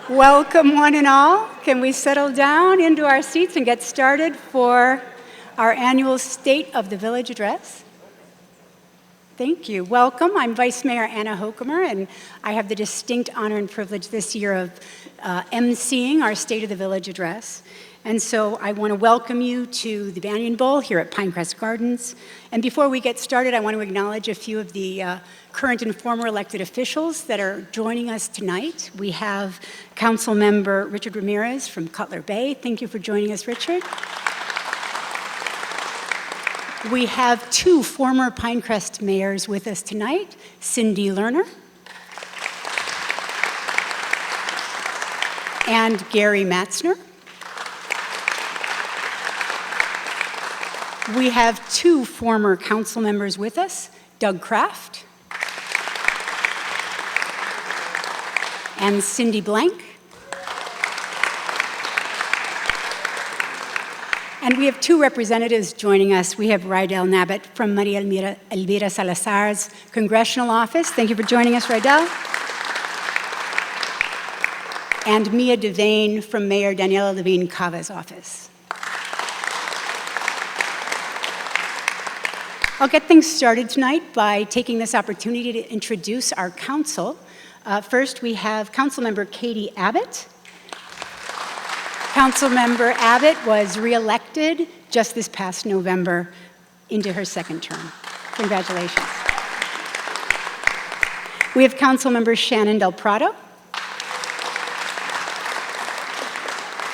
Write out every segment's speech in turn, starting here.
Welcome, one and all. Can we settle down into our seats and get started for our annual State of the Village Address? Thank you. Welcome. I'm Vice Mayor Anna Hokemer, and I have the distinct honor and privilege this year of emceeing our State of the Village Address. And so I want to welcome you to the Banyan Bowl here at Pinecrest Gardens. And before we get started, I want to acknowledge a few of the current and former elected officials that are joining us tonight. We have Council Member Richard Ramirez from Cutler Bay. Thank you for joining us, Richard. We have two former Pinecrest mayors with us tonight, Cindy Lerner and Gary Matzner. We have two former council members with us, Doug Kraft and Cindy Blank. And we have two representatives joining us. We have Rydell Nabbit from Maria Elvira Salazar's congressional office. Thank you for joining us, Rydell. And Mia Devane from Mayor Daniela Levine Cava's office. I'll get things started tonight by taking this opportunity to introduce our council. First, we have Councilmember Katie Abbott. Councilmember Abbott was re-elected just this past November into her second term. Congratulations. We have Councilmember Shannon Del Prado,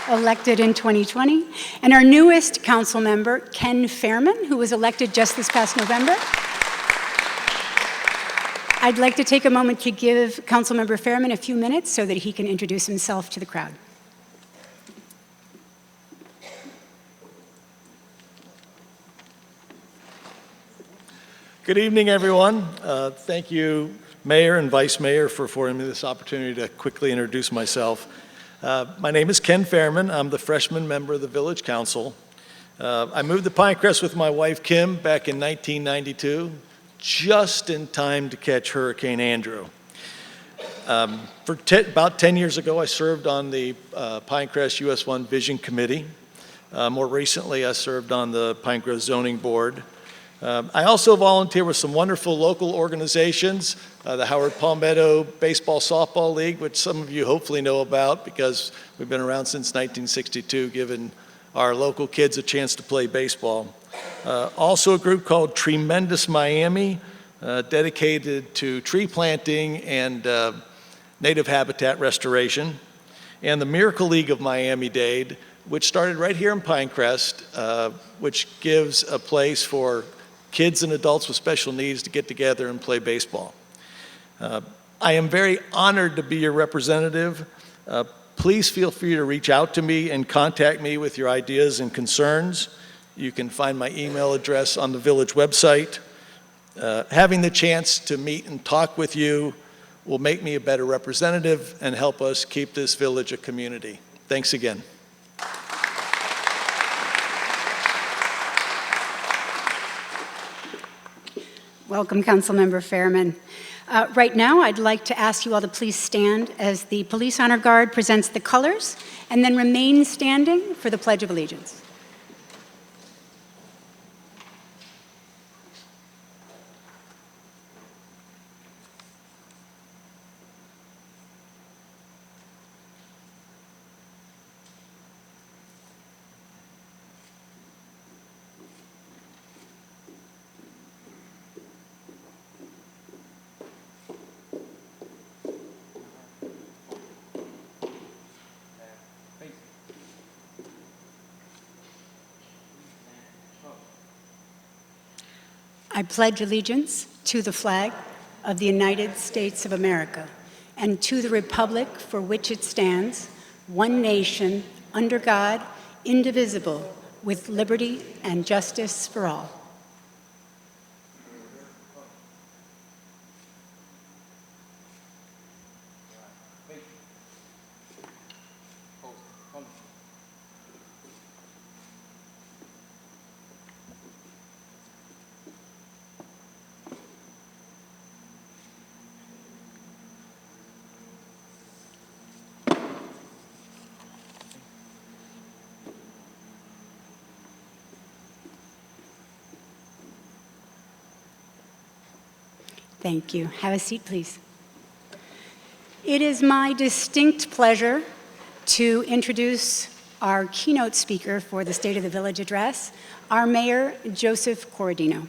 elected in 2020, and our newest council member, Ken Fairman, who was elected just this past November. I'd like to take a moment to give Councilmember Fairman a few minutes so that he can introduce himself to the crowd. Good evening, everyone. Thank you, Mayor and Vice Mayor, for affording me this opportunity to quickly introduce myself. My name is Ken Fairman. I'm the freshman member of the Village Council. I moved to Pinecrest with my wife, Kim, back in 1992, just in time to catch Hurricane Andrew. About 10 years ago, I served on the Pinecrest US 1 Vision Committee. More recently, I served on the Pinecrest Zoning Board. I also volunteer with some wonderful local organizations, the Howard Palmetto Baseball Softball League, which some of you hopefully know about because we've been around since 1962, giving our local kids a chance to play baseball. Also a group called Tremendous Miami, dedicated to tree planting and native habitat restoration. And the Miracle League of Miami-Dade, which started right here in Pinecrest, which gives a place for kids and adults with special needs to get together and play baseball. I am very honored to be your representative. Please feel free to reach out to me and contact me with your ideas and concerns. You can find my email address on the village website. Having the chance to meet and talk with you will make me a better representative and help us keep this village a community. Thanks again. Welcome, Councilmember Fairman. Right now, I'd like to ask you all to please stand as the Police Honor Guard presents the colors, and then remain standing for the Pledge of Allegiance. I pledge allegiance to the flag of the United States of America and to the republic for which it stands, one nation, under God, indivisible, with liberty and justice for all. Thank you. Have a seat, please. It is my distinct pleasure to introduce our keynote speaker for the State of the Village Address, our Mayor, Joseph Corradino.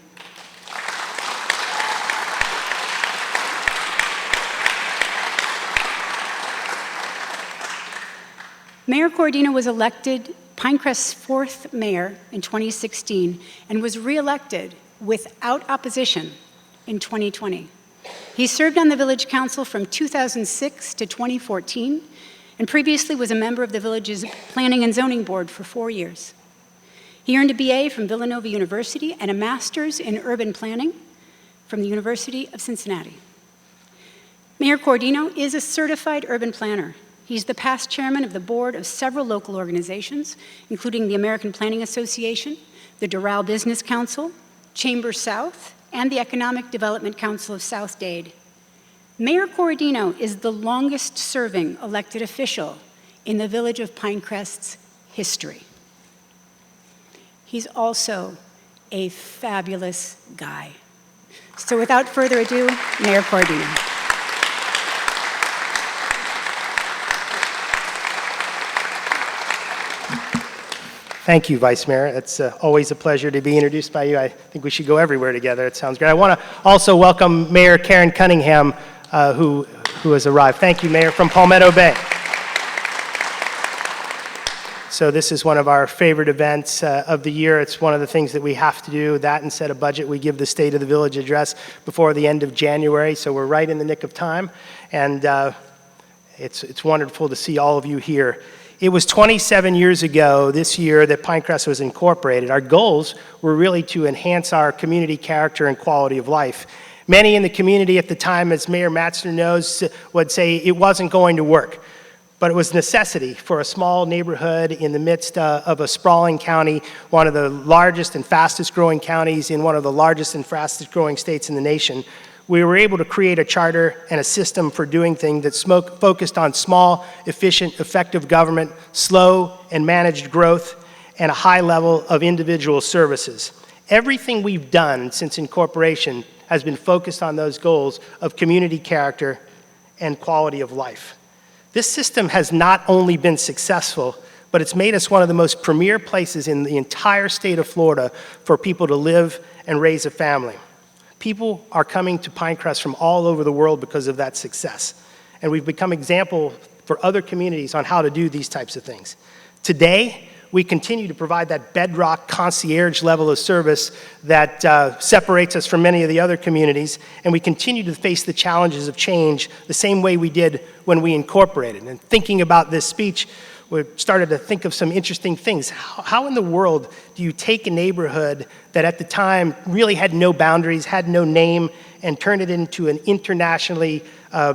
Mayor Corradino was elected Pinecrest's 4th mayor in 2016 and was re-elected without opposition in 2020. He served on the Village Council from 2006 to 2014 and previously was a member of the village's Planning and Zoning Board for 4 years. He earned a BA from Villanova University and a master's in urban planning from the University of Cincinnati. Mayor Corradino is a certified urban planner. He's the past chairman of the board of several local organizations, including the American Planning Association, the Doral Business Council, Chamber South, and the Economic Development Council of South Dade. Mayor Corradino is the longest-serving elected official in the village of Pinecrest's history. He's also a fabulous guy. So without further ado, Mayor Corradino. Thank you, Vice Mayor. It's always a pleasure to be introduced by you. I think we should go everywhere together. It sounds great. I want to also welcome Mayor Karen Cunningham, who has arrived. Thank you, Mayor, from Palmetto Bay. So this is one of our favorite events of the year. It's one of the things that we have to do, that and set a budget. We give the State of the Village address before the end of January, so we're right in the nick of time. And it's wonderful to see all of you here. It was 27 years ago this year that Pinecrest was incorporated. Our goals were really to enhance our community character and quality of life. Many in the community at the time, as Mayor Matzner knows, would say it wasn't going to work. But it was necessity for a small neighborhood in the midst of a sprawling county, one of the largest and fastest growing counties in one of the largest and fastest growing states in the nation. We were able to create a charter and a system for doing things that focused on small, efficient, effective government, slow and managed growth, and a high level of individual services. Everything we've done since incorporation has been focused on those goals of community character and quality of life. This system has not only been successful, but it's made us one of the most premier places in the entire state of Florida for people to live and raise a family. People are coming to Pinecrest from all over the world because of that success. And we've become example for other communities on how to do these types of things. Today, we continue to provide that bedrock concierge level of service that separates us from many of the other communities, and we continue to face the challenges of change the same way we did when we incorporated. And thinking about this speech, we started to think of some interesting things. How in the world do you take a neighborhood that at the time really had no boundaries, had no name, and turn it into an internationally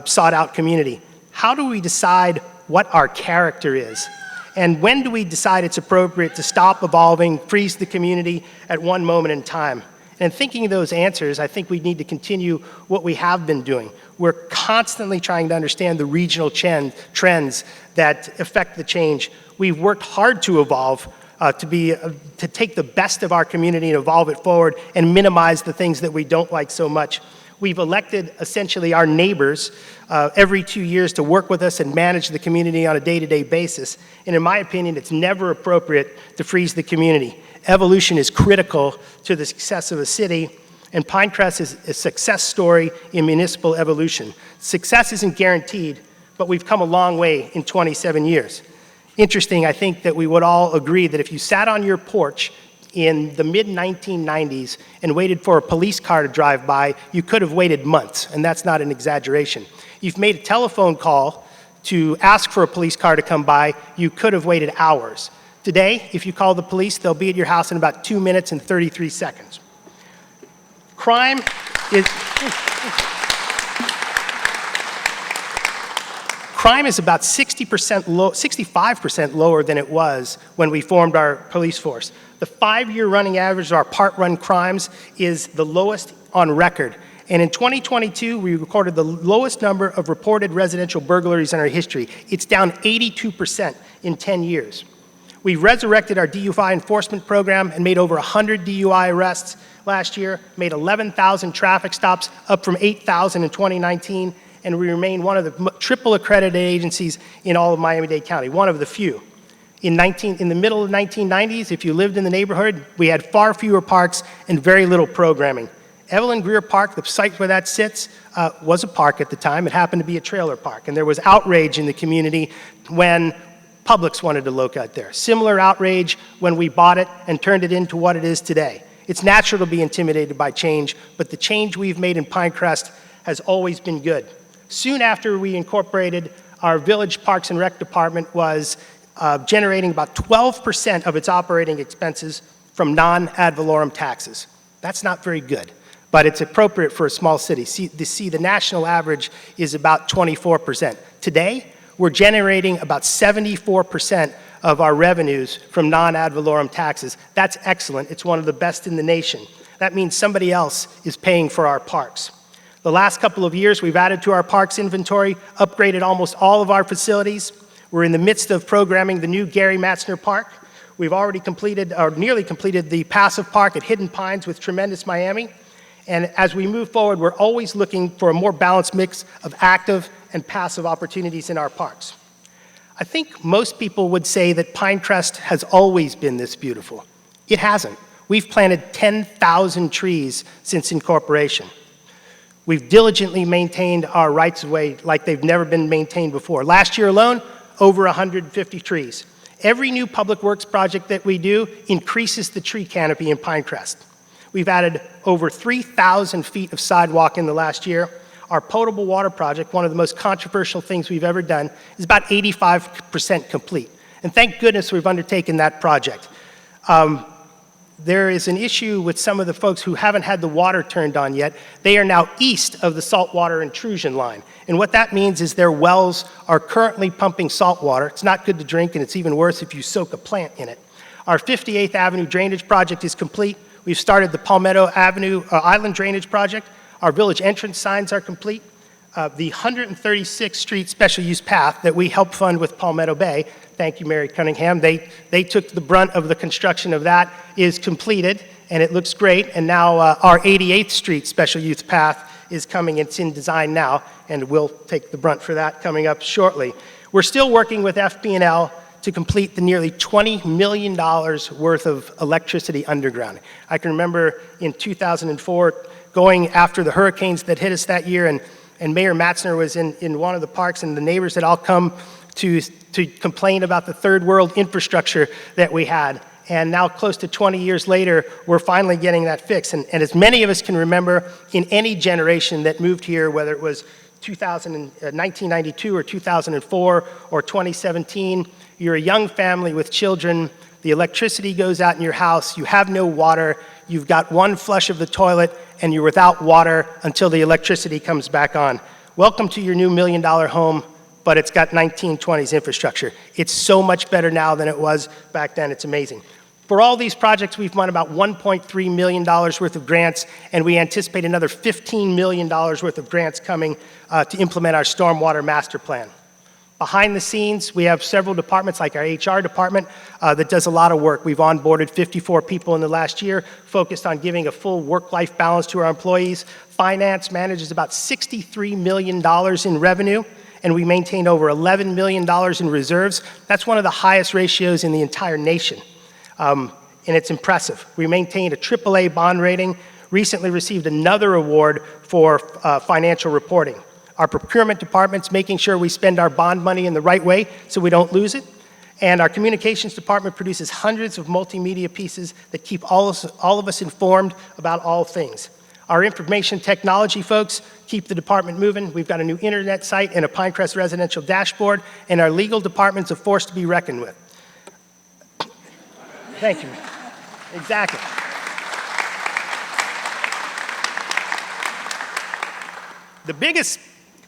sought-out community? How do we decide what our character is? And when do we decide it's appropriate to stop evolving, freeze the community at one moment in time? And thinking of those answers, I think we need to continue what we have been doing. We're constantly trying to understand the regional trends that affect the change. We've worked hard to evolve, to take the best of our community and evolve it forward and minimize the things that we don't like so much. We've elected essentially our neighbors every 2 years to work with us and manage the community on a day-to-day basis. And in my opinion, it's never appropriate to freeze the community. Evolution is critical to the success of a city, and Pinecrest is a success story in municipal evolution. Success isn't guaranteed, but we've come a long way in 27 years. Interesting, I think that we would all agree that if you sat on your porch in the mid-1990s and waited for a police car to drive by, you could have waited months, and that's not an exaggeration. You've made a telephone call to ask for a police car to come by, you could have waited hours. Today, if you call the police, they'll be at your house in about 2 minutes and 33 seconds. Crime is about 65% lower than it was when we formed our police force. The 5-year running average of our part-run crimes is the lowest on record. And in 2022, we recorded the lowest number of reported residential burglaries in our history. It's down 82% in 10 years. We resurrected our DUI enforcement program and made over 100 DUI arrests last year, made 11,000 traffic stops, up from 8,000 in 2019, and we remain one of the triple accredited agencies in all of Miami-Dade County, one of the few. In the middle of the 1990s, if you lived in the neighborhood, we had far fewer parks and very little programming. Evelyn Greer Park, the site where that sits, was a park at the time. It happened to be a trailer park, and there was outrage in the community when Publix wanted to locate there. Similar outrage when we bought it and turned it into what it is today. It's natural to be intimidated by change, but the change we've made in Pinecrest has always been good. Soon after we incorporated, our Village Parks and Rec Department was generating about 12% of its operating expenses from non-ad valorem taxes. That's not very good, but it's appropriate for a small city. The national average is about 24%. Today, we're generating about 74% of our revenues from non-ad valorem taxes. That's excellent. It's one of the best in the nation. That means somebody else is paying for our parks. The last couple of years, we've added to our parks inventory, upgraded almost all of our facilities. We're in the midst of programming the new Gary Matzner Park. We've already completed, or nearly completed, the passive park at Hidden Pines with Tremendous Miami. And as we move forward, we're always looking for a more balanced mix of active and passive opportunities in our parks. I think most people would say that Pinecrest has always been this beautiful. It hasn't. We've planted 10,000 trees since incorporation. We've diligently maintained our rights-of-way like they've never been maintained before. Last year alone, over 150 trees. Every new public works project that we do increases the tree canopy in Pinecrest. We've added over 3,000 feet of sidewalk in the last year. Our potable water project, one of the most controversial things we've ever done, is about 85% complete. And thank goodness we've undertaken that project. There is an issue with some of the folks who haven't had the water turned on yet. They are now east of the saltwater intrusion line. And what that means is their wells are currently pumping salt water. It's not good to drink, and it's even worse if you soak a plant in it. Our 58th Avenue drainage project is complete. We've started the Palmetto Avenue Island drainage project. Our village entrance signs are complete. The 136th Street special use path that we helped fund with Palmetto Bay, thank you, Mary Cunningham, they took the brunt of the construction of that, is completed, and it looks great. And now our 88th Street special use path is coming. It's in design now, and we'll take the brunt for that coming up shortly. We're still working with FP&L to complete the nearly $20 million worth of electricity underground. I can remember in 2004 going after the hurricanes that hit us that year, and Mayor Matzner was in one of the parks, and the neighbors had all come to complain about the third world infrastructure that we had. And now, close to 20 years later, we're finally getting that fixed. And as many of us can remember, in any generation that moved here, whether it was 1992 or 2004 or 2017, you're a young family with children, the electricity goes out in your house, you have no water, you've got one flush of the toilet, and you're without water until the electricity comes back on. Welcome to your new $1 million home, but it's got 1920s infrastructure. It's so much better now than it was back then. It's amazing. For all these projects, we've won about $1.3 million worth of grants, and we anticipate another $15 million worth of grants coming to implement our stormwater master plan. Behind the scenes, we have several departments, like our HR department, that does a lot of work. We've onboarded 54 people in the last year, focused on giving a full work-life balance to our employees. Finance manages about $63 million in revenue, and we maintain over $11 million in reserves. That's one of the highest ratios in the entire nation, and it's impressive. We maintain a AAA bond rating, recently received another award for financial reporting. Our procurement department's making sure we spend our bond money in the right way so we don't lose it. And our communications department produces hundreds of multimedia pieces that keep all of us informed about all things. Our information technology folks keep the department moving. We've got a new internet site and a Pinecrest residential dashboard, and our legal department's a force to be reckoned with. Thank you. Exactly. The biggest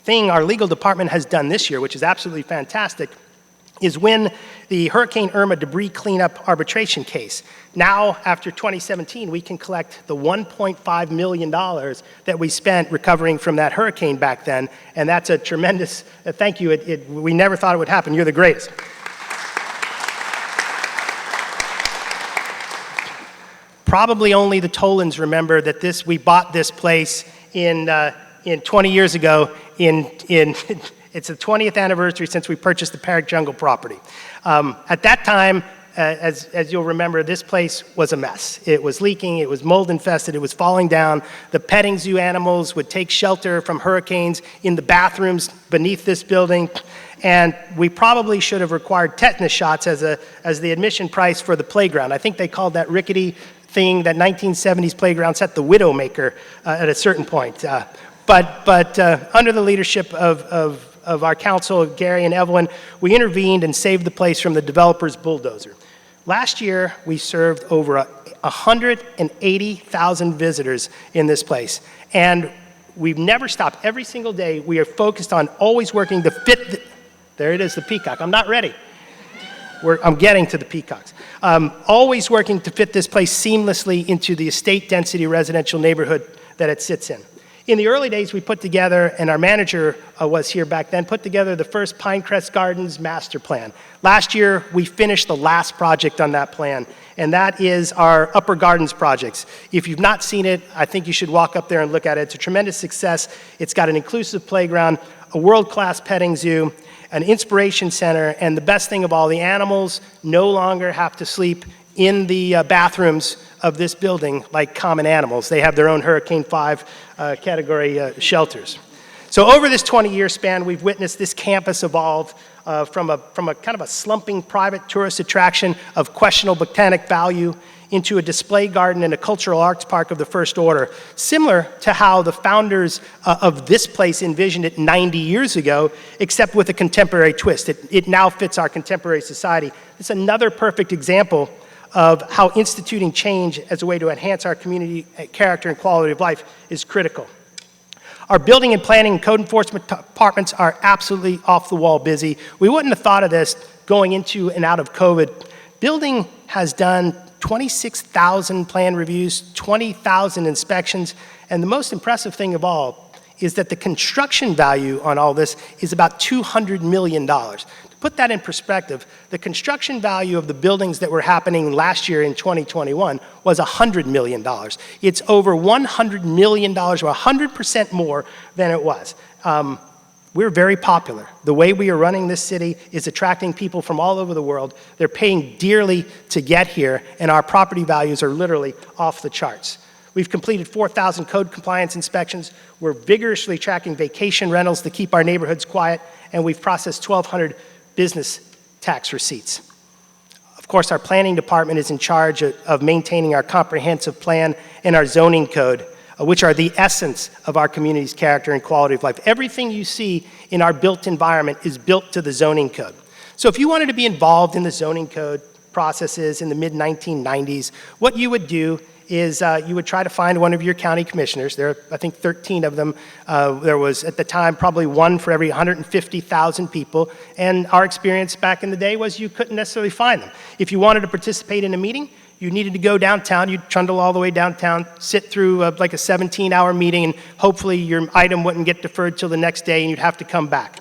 thing our legal department has done this year, which is absolutely fantastic, is win the Hurricane Irma debris cleanup arbitration case. Now, after 2017, we can collect the $1.5 million that we spent recovering from that hurricane back then, and that's a tremendous thank you. We never thought it would happen. You're the greatest. probably only the Tolans remember that we bought this place in 20 years ago. It's the 20th anniversary since we purchased the Parrot Jungle property. At that time, as you'll remember, this place was a mess. It was leaking, it was mold infested, it was falling down. The petting zoo animals would take shelter from hurricanes in the bathrooms beneath this building. And we probably should have required tetanus shots as the admission price for the playground. I think they called that rickety thing, that 1970s playground set, the Widowmaker at a certain point. But under the leadership of our council, Gary and Evelyn, we intervened and saved the place from the developer's bulldozer. Last year, we served over 180,000 visitors in this place. And we've never stopped. Every single day, we are focused on always working to fit there it is, the peacock. I'm not ready. I'm getting to the peacocks. Always working to fit this place seamlessly into the estate density residential neighborhood that it sits in. In the early days, we put together, and our manager was here back then, put together the first Pinecrest Gardens master plan. Last year, we finished the last project on that plan, and that is our Upper Gardens projects. If you've not seen it, I think you should walk up there and look at it. It's a tremendous success. It's got an inclusive playground, a world-class petting zoo, an inspiration center, and the best thing of all, the animals no longer have to sleep in the bathrooms of this building like common animals. They have their own Hurricane 5 category shelters. So over this 20-year span, we've witnessed this campus evolve from a kind of a slumping private tourist attraction of questionable botanic value into a display garden and a cultural arts park of the first order, similar to how the founders of this place envisioned it 90 years ago, except with a contemporary twist. It now fits our contemporary society. It's another perfect example of how instituting change as a way to enhance our community character and quality of life is critical. Our building and planning and code enforcement departments are absolutely off the wall busy. We wouldn't have thought of this going into and out of COVID. Building has done 26,000 plan reviews, 20,000 inspections, and the most impressive thing of all is that the construction value on all this is about $200 million. To put that in perspective, the construction value of the buildings that were happening last year in 2021 was $100 million. It's over $100 million, or 100% more than it was. We're very popular. The way we are running this city is attracting people from all over the world. They're paying dearly to get here, and our property values are literally off the charts. We've completed 4,000 code compliance inspections. We're vigorously tracking vacation rentals to keep our neighborhoods quiet, and we've processed 1,200 business tax receipts. Of course, our planning department is in charge of maintaining our comprehensive plan and our zoning code, which are the essence of our community's character and quality of life. Everything you see in our built environment is built to the zoning code. So if you wanted to be involved in the zoning code processes in the mid-1990s, what you would do is you would try to find one of your county commissioners. There are, I think, 13 of them. There was, at the time, probably one for every 150,000 people. And our experience back in the day was you couldn't necessarily find them. If you wanted to participate in a meeting, you needed to go downtown. You'd trundle all the way downtown, sit through like a 17-hour meeting, and hopefully your item wouldn't get deferred till the next day and you'd have to come back.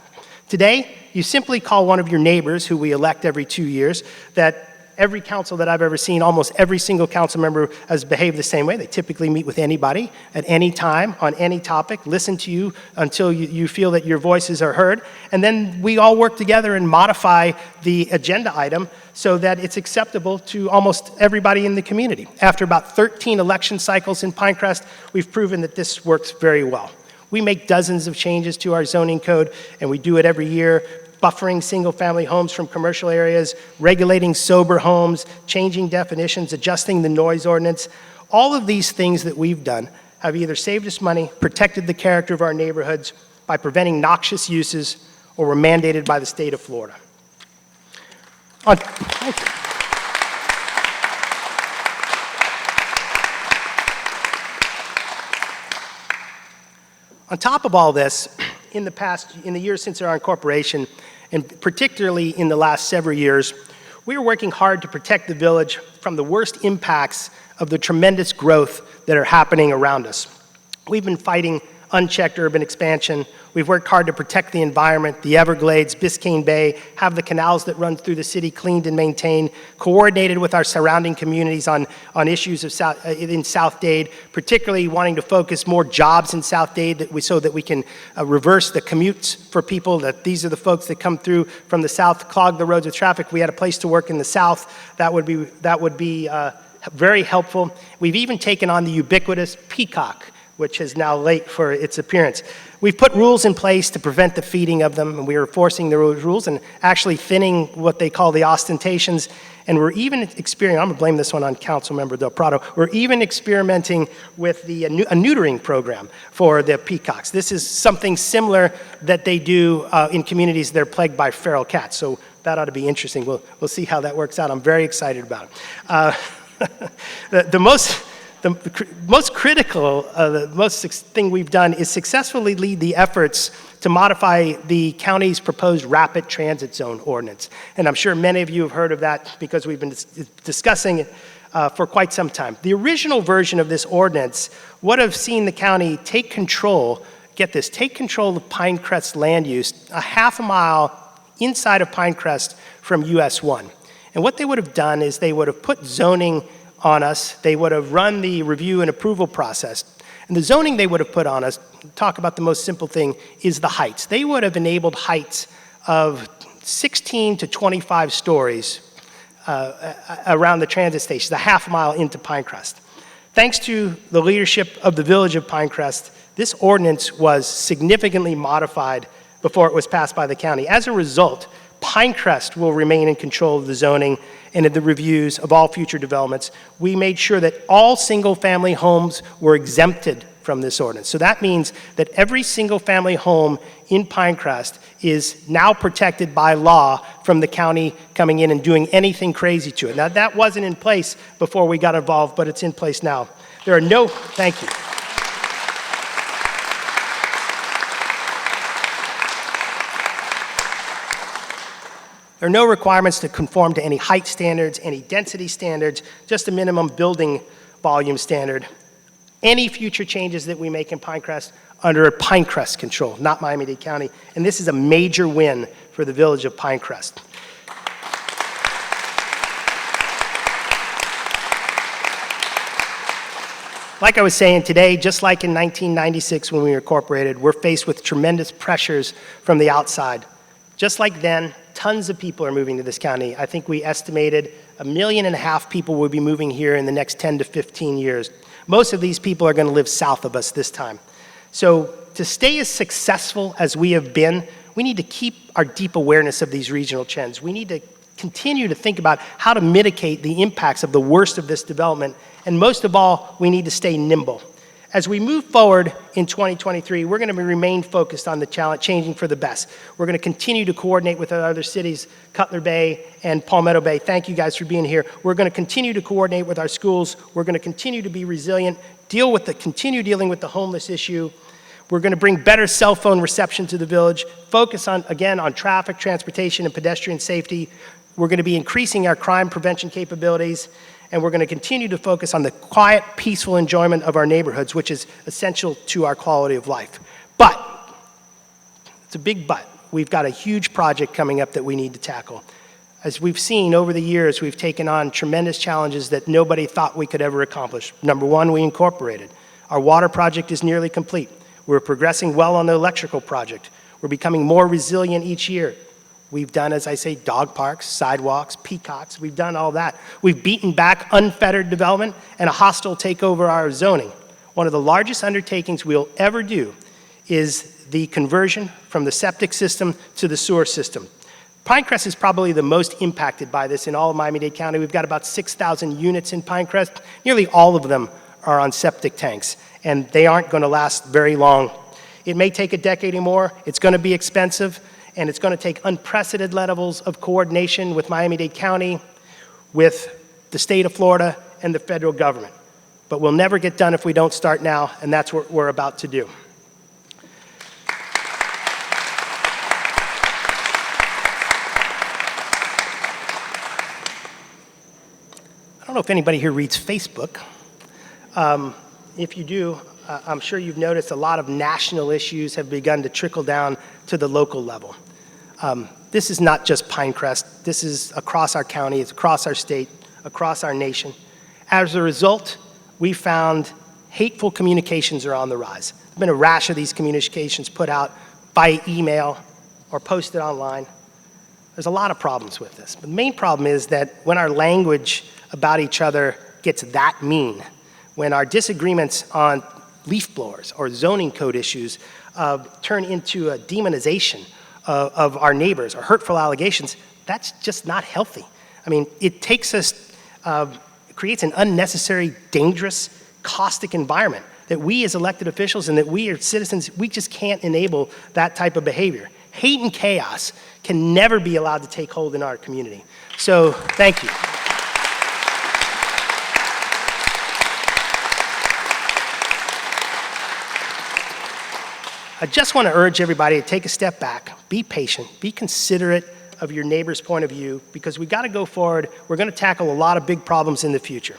Today, you simply call one of your neighbors, who we elect every 2 years. That every council that I've ever seen, almost every single council member has behaved the same way. They typically meet with anybody at any time on any topic, listen to you until you feel that your voices are heard, and then we all work together and modify the agenda item so that it's acceptable to almost everybody in the community. After about 13 election cycles in Pinecrest, we've proven that this works very well. We make dozens of changes to our zoning code, and we do it every year, buffering single-family homes from commercial areas, regulating sober homes, changing definitions, adjusting the noise ordinance. All of these things that we've done have either saved us money, protected the character of our neighborhoods by preventing noxious uses, or were mandated by the state of Florida. Thank you. On top of all this, in the years since our incorporation, and particularly in the last several years, we are working hard to protect the village from the worst impacts of the tremendous growth that are happening around us. We've been fighting unchecked urban expansion. We've worked hard to protect the environment, the Everglades, Biscayne Bay, have the canals that run through the city cleaned and maintained, coordinated with our surrounding communities on issues of in South Dade, particularly wanting to focus more jobs in South Dade so that we can reverse the commutes for people, that these are the folks that come through from the south, clog the roads with traffic. We had a place to work in the south. That would be very helpful. We've even taken on the ubiquitous peacock, which is now late for its appearance. We've put rules in place to prevent the feeding of them, and we are enforcing the rules and actually thinning what they call the ostentations. And we're even experimenting, I'm gonna blame this one on Councilmember Del Prado, we're even experimenting with a neutering program for the peacocks. This is something similar that they do in communities that are plagued by feral cats. So that ought to be interesting. We'll see how that works out. I'm very excited about it. The most critical, the most thing we've done is successfully lead the efforts to modify the county's proposed rapid transit zone ordinance. And I'm sure many of you have heard of that because we've been discussing it for quite some time. The original version of this ordinance would have seen the county take control, get this, take control of Pinecrest land use a half a mile inside of Pinecrest from US 1. And what they would have done is they would have put zoning on us. They would have run the review and approval process. And the zoning they would have put on us, talk about the most simple thing, is the heights. They would have enabled heights of 16 to 25 stories around the transit station, a half mile into Pinecrest. Thanks to the leadership of the Village of Pinecrest, this ordinance was significantly modified before it was passed by the county. As a result, Pinecrest will remain in control of the zoning and of the reviews of all future developments. We made sure that all single-family homes were exempted from this ordinance. So that means that every single-family home in Pinecrest is now protected by law from the county coming in and doing anything crazy to it. Now, that wasn't in place before we got involved, but it's in place now. There are no, thank you. There are no requirements to conform to any height standards, any density standards, just a minimum building volume standard. Any future changes that we make in Pinecrest under a Pinecrest control, not Miami-Dade County. And this is a major win for the Village of Pinecrest. Like I was saying today, just like in 1996 when we were incorporated, we're faced with tremendous pressures from the outside. Just like then, tons of people are moving to this county. I think we estimated 1.5 million people will be moving here in the next 10 to 15 years. Most of these people are going to live south of us this time. So to stay as successful as we have been, we need to keep our deep awareness of these regional trends. We need to continue to think about how to mitigate the impacts of the worst of this development. And most of all, we need to stay nimble. As we move forward in 2023, we're going to remain focused on the challenge, changing for the best. We're going to continue to coordinate with our other cities, Cutler Bay and Palmetto Bay. Thank you guys for being here. We're going to continue to coordinate with our schools. We're going to continue to be resilient, continue dealing with the homeless issue. We're going to bring better cell phone reception to the village, focus on, again, on traffic, transportation, and pedestrian safety. We're going to be increasing our crime prevention capabilities. And we're going to continue to focus on the quiet, peaceful enjoyment of our neighborhoods, which is essential to our quality of life. But, it's a big but, we've got a huge project coming up that we need to tackle. As we've seen over the years, we've taken on tremendous challenges that nobody thought we could ever accomplish. Number one, we incorporated. Our water project is nearly complete. We're progressing well on the electrical project. We're becoming more resilient each year. We've done, as I say, dog parks, sidewalks, peacocks. We've done all that. We've beaten back unfettered development and a hostile takeover of our zoning. One of the largest undertakings we'll ever do is the conversion from the septic system to the sewer system. Pinecrest is probably the most impacted by this in all of Miami-Dade County. We've got about 6,000 units in Pinecrest. Nearly all of them are on septic tanks, and they aren't going to last very long. It may take a decade or more. It's going to be expensive. And it's going to take unprecedented levels of coordination with Miami-Dade County, with the state of Florida, and the federal government. But we'll never get done if we don't start now, and that's what we're about to do. I don't know if anybody here reads Facebook. If you do, I'm sure you've noticed a lot of national issues have begun to trickle down to the local level. This is not just Pinecrest. This is across our county, it's across our state, across our nation. As a result, we found hateful communications are on the rise. There's been a rash of these communications put out by email or posted online. There's a lot of problems with this. But the main problem is that when our language about each other gets that mean, when our disagreements on leaf blowers or zoning code issues turn into a demonization of our neighbors or hurtful allegations, that's just not healthy. I mean, it takes us, it creates an unnecessary, dangerous, caustic environment that we as elected officials and that we as citizens, we just can't enable that type of behavior. Hate and chaos can never be allowed to take hold in our community. So, thank you. I just want to urge everybody to take a step back, be patient, be considerate of your neighbor's point of view, because we got to go forward. We're going to tackle a lot of big problems in the future.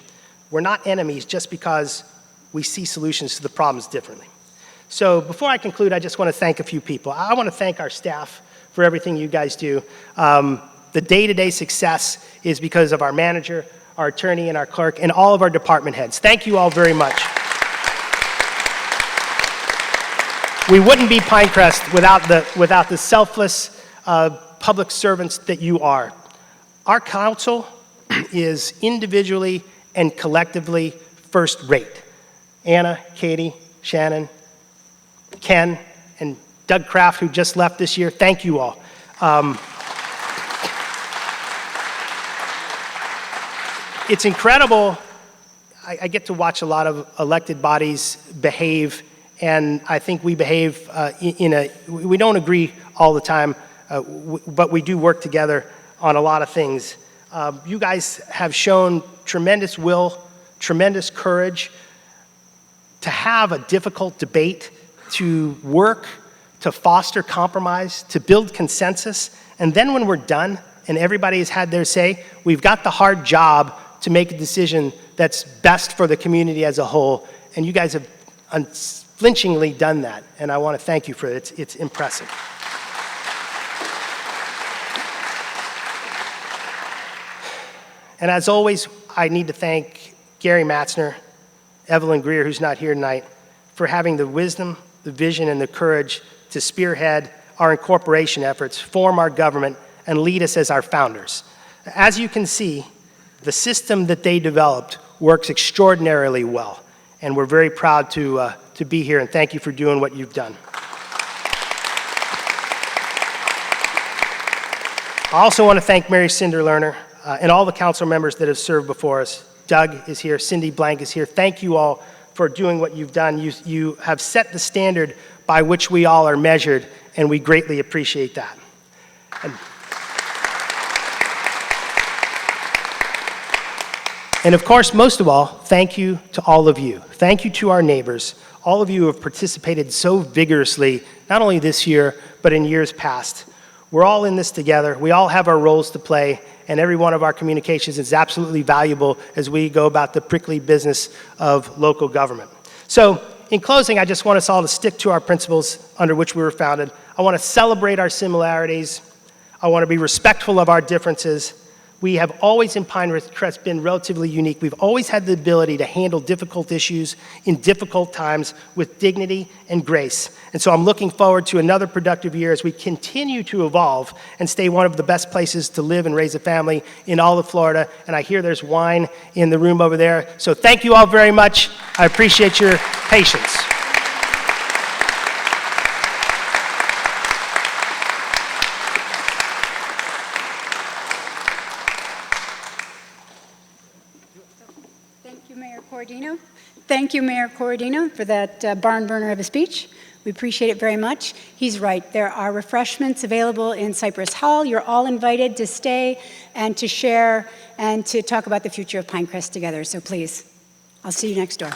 We're not enemies just because we see solutions to the problems differently. So before I conclude, I just want to thank a few people. I want to thank our staff for everything you guys do. The day-to-day success is because of our manager, our attorney, and our clerk, and all of our department heads. Thank you all very much. We wouldn't be Pinecrest without the selfless public servants that you are. Our council is individually and collectively first rate. Anna, Katie, Shannon, Ken, and Doug Kraft, who just left this year, thank you all. It's incredible. I get to watch a lot of elected bodies behave, and I think we behave we don't agree all the time, but we do work together on a lot of things. You guys have shown tremendous will, tremendous courage to have a difficult debate, to work, to foster compromise, to build consensus, and then when we're done and everybody has had their say, we've got the hard job to make a decision that's best for the community as a whole, and you guys have unflinchingly done that, and I want to thank you for it. It's impressive. And as always, I need to thank Gary Matzner, Evelyn Greer, who's not here tonight, for having the wisdom, the vision, and the courage to spearhead our incorporation efforts, form our government, and lead us as our founders. As you can see, the system that they developed works extraordinarily well, and we're very proud to be here, and thank you for doing what you've done. I also want to thank Mary Cinder Lerner and all the council members that have served before us. Doug is here, Cindy Blank is here. Thank you all for doing what you've done. You have set the standard by which we all are measured, and we greatly appreciate that. And of course, most of all, thank you to all of you. Thank you to our neighbors, all of you who have participated so vigorously, not only this year, but in years past. We're all in this together. We all have our roles to play, and every one of our communications is absolutely valuable as we go about the prickly business of local government. So, in closing, I just want us all to stick to our principles under which we were founded. I want to celebrate our similarities. I want to be respectful of our differences. We have always in Pinecrest been relatively unique. We've always had the ability to handle difficult issues in difficult times with dignity and grace. And so I'm looking forward to another productive year as we continue to evolve and stay one of the best places to live and raise a family in all of Florida. And I hear there's wine in the room over there. So thank you all very much. I appreciate your patience. Corradino. Thank you, Mayor Corradino, for that barn burner of a speech. We appreciate it very much. He's right. There are refreshments available in Cypress Hall. You're all invited to stay and to share and to talk about the future of Pinecrest together. So please, I'll see you next door.